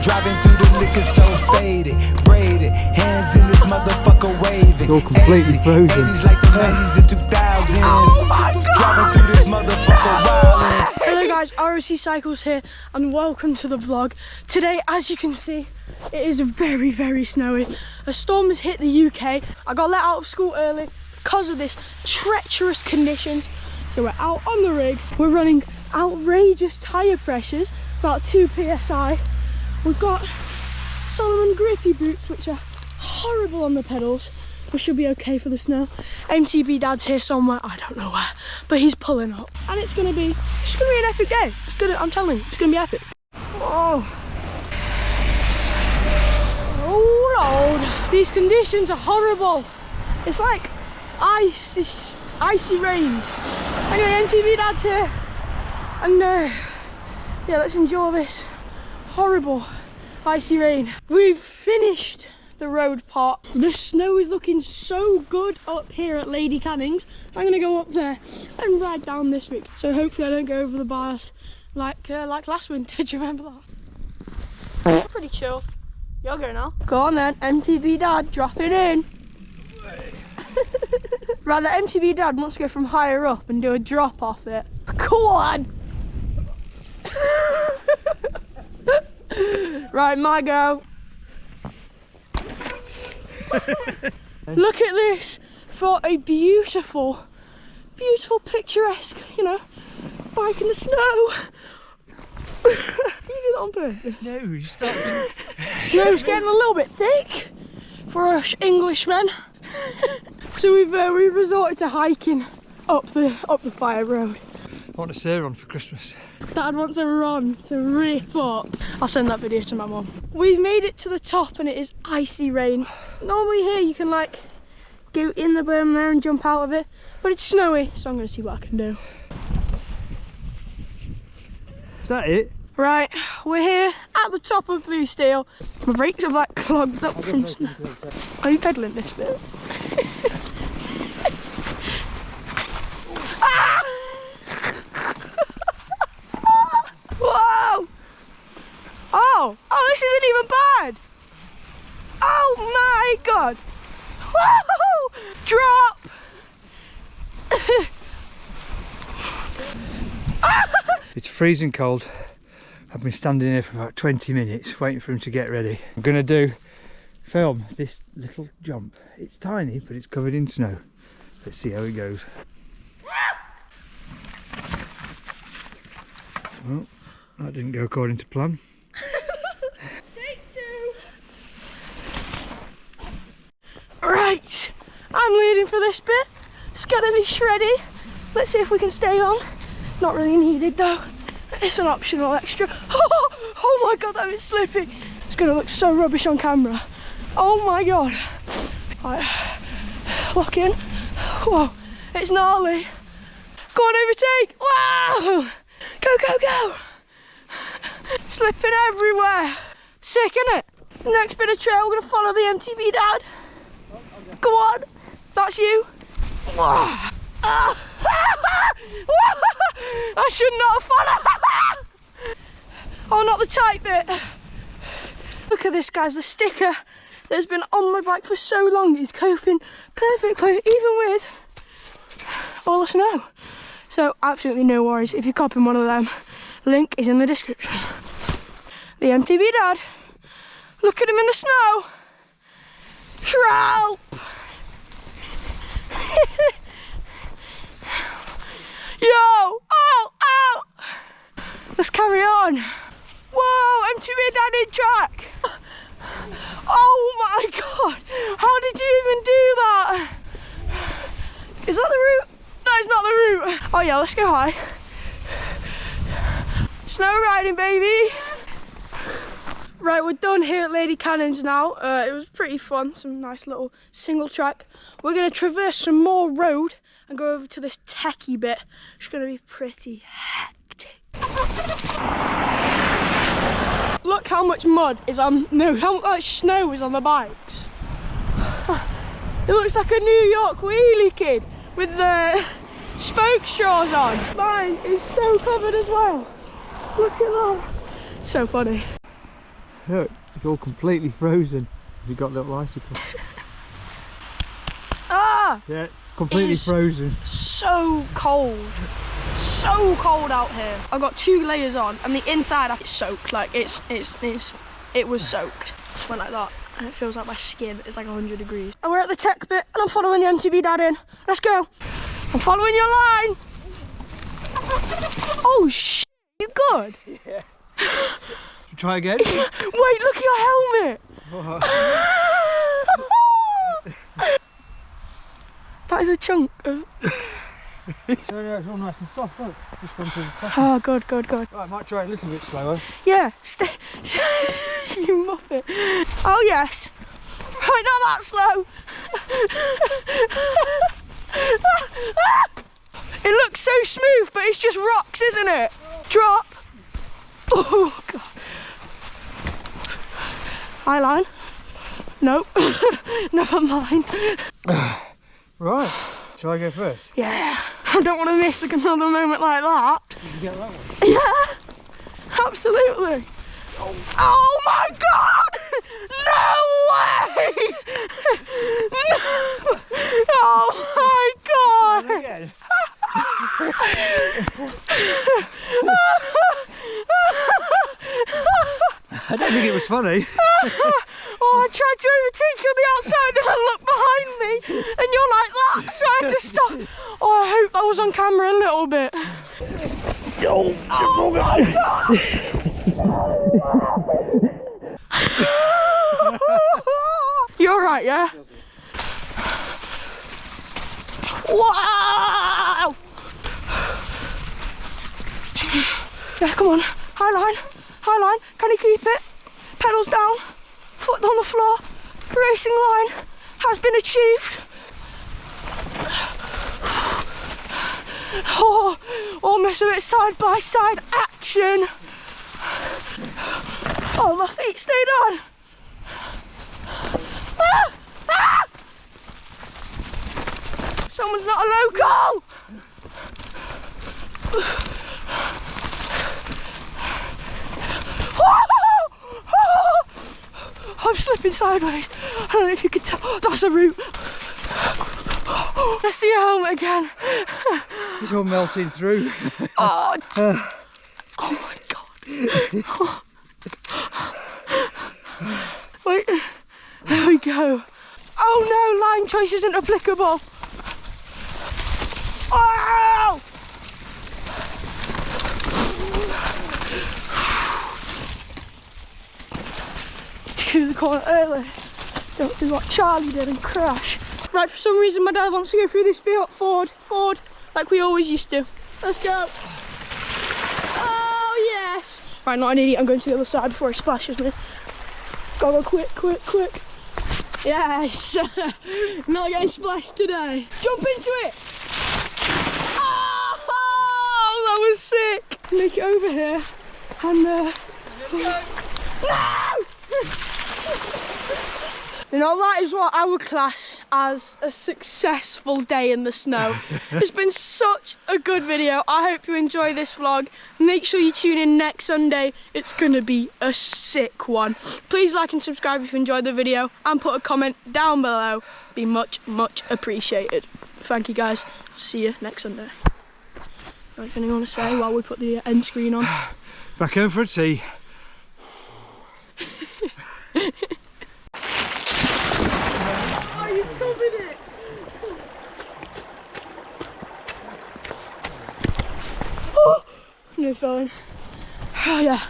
Driving through the liquor store, faded, braided, hands in this motherfucker waving. It's all completely frozen. 80s like the 90s and 2000s. Oh my God. Driving through this motherfucker wildin'. Hello guys, ROC Cycles here and welcome to the vlog. Today, as you can see, it is very, very snowy. A storm has hit the UK. I got let out of school early because of this treacherous conditions. So we're out on the rig. We're running outrageous tyre pressures, about 2 psi. We've got Salomon grippy boots, which are horrible on the pedals. We should be okay for the snow. MTB Dad's here somewhere, I don't know where, but he's pulling up. And it's gonna be an epic day. I'm telling you, it's gonna be epic. Oh. Oh Lord. These conditions are horrible. It's like icy rain. Anyway, MTB Dad's here. And yeah, let's enjoy this horrible icy rain. We've finished the road part. The snow is looking so good up here at Lady Canning's. I'm gonna go up there and ride down this week. So hopefully I don't go over the bars like last winter. Do you remember that? Pretty chill. You're going now. Go on then, MTB Dad, drop it in. Right, the MTB Dad wants to go from higher up and do a drop off it. Go on. Right, my go. Look at this for a beautiful, beautiful, picturesque, you know, bike in the snow. You did it on purpose. No, you stopped. Snow's getting a little bit thick for us Englishmen. So we've resorted to hiking up the fire road. I want a Sur-Ron for Christmas. Dad wants a run to rip up. I'll send that video to my mum. We've made it to the top and it is icy rain. Normally here you can like go in the berm there and jump out of it, but it's snowy, so I'm going to see what I can do. Is that it? Right, we're here at the top of Blue Steel. My brakes have like clogged up from snow. Are you pedaling this bit? Whoa! Oh, this isn't even bad. Oh my God! Whoa! Drop! It's freezing cold. I've been standing here for about 20 minutes waiting for him to get ready. I'm going to film this little jump. It's tiny, but it's covered in snow. Let's see how it goes. Well, that didn't go according to plan. Take two. Right, I'm leading for this bit. It's gonna be shreddy. Let's see if we can stay on. Not really needed though. It's an optional extra. Oh my God, that is slippy. It's gonna look so rubbish on camera. Oh my God. Right, lock in. Whoa, it's gnarly. Go on, overtake. Wow. Go, go, go! Slipping everywhere. Sick, innit? Next bit of trail, we're gonna follow the MTB Dad. Go on, that's you. I should not follow. Oh, not the tight bit. Look at this, guys. The sticker that's been on my bike for so long is coping perfectly, even with all the snow. So absolutely no worries if you're copping one of them. Link is in the description. The MTB Dad. Look at him in the snow. Help! Yo! Oh! Ow! Let's carry on. Whoa! MTB Dad in track. Oh my God! How did you even do that? Is that the route? No, it's not the route. Oh yeah, let's go high. Snow riding, baby. Right, we're done here at Lady Canning's now. It was pretty fun, some nice little single track. We're gonna traverse some more road and go over to this techie bit. It's gonna be pretty hectic. Look how much mud is on, no, how much snow is on the bikes. It looks like a New York wheelie kid with the spoke straws on. Mine is so covered as well. Look at that. So funny. Look, it's all completely frozen. You got little icicles. Ah! Yeah, completely It is frozen. So cold. So cold out here. I've got 2 layers on and the inside is soaked. Like it was soaked. Just went like that. And it feels like my skin is like 100 degrees. And we're at the tech bit and I'm following the MTB dad in. Let's go. I'm following your line. Oh shit, you good? Yeah. Try again. Wait, look at your helmet. That is a chunk of... No, it's all nice and soft, look. Just onto the soft. Oh, good, good, good. Right, I might try a little bit slower. Yeah, stay. You muffet. Oh, yes. Right, not that slow. It looks so smooth, but it's just rocks, isn't it? Drop. Oh, God. High line. Nope. Never mind. Right, shall I go first? Yeah. I don't want to miss like another moment like that. Did you get that one? Yeah. Absolutely. Oh my God! No way! No! Oh my God! Again. I don't think it was funny. Oh, I tried to overtake you on the outside and I looked behind me and you're like that, so I had to stop. Oh, I hope I was on camera a little bit. Oh my God! You're alright, yeah? Wow! Yeah, come on. High line. High line. Can you keep it? Pedals down. Foot on the floor. Racing line has been achieved. Oh, almost a bit side by side action. Oh, my feet stayed on. Ah! Ah! Someone's not a local. I'm slipping sideways. I don't know if you can tell. That's a root. Let's see your helmet again. It's all melting through. Oh, oh my God. Wait, there we go. Oh no, line choice isn't applicable. Oh! To the corner early. Don't do what Charlie did and crash. Right, for some reason my dad wants to go through this bit forward, like we always used to. Let's go. Oh yes. Right, not an idiot, I'm going to the other side before he splashes me. Gotta go quick, quick, quick. Yes. Not getting splashed today. Jump into it. Oh, that was sick. Make it over here. And no! You know, that is what I would class as a successful day in the snow. It's been such a good video. I hope you enjoy this vlog. Make sure you tune in next Sunday. It's going to be a sick one. Please like and subscribe if you enjoyed the video and put a comment down below. Be much, much appreciated. Thank you guys. See you next Sunday. Anything you want to say while we put the end screen on? Back home for a tea. Oh, you covered it! Oh, no phone. Oh yeah.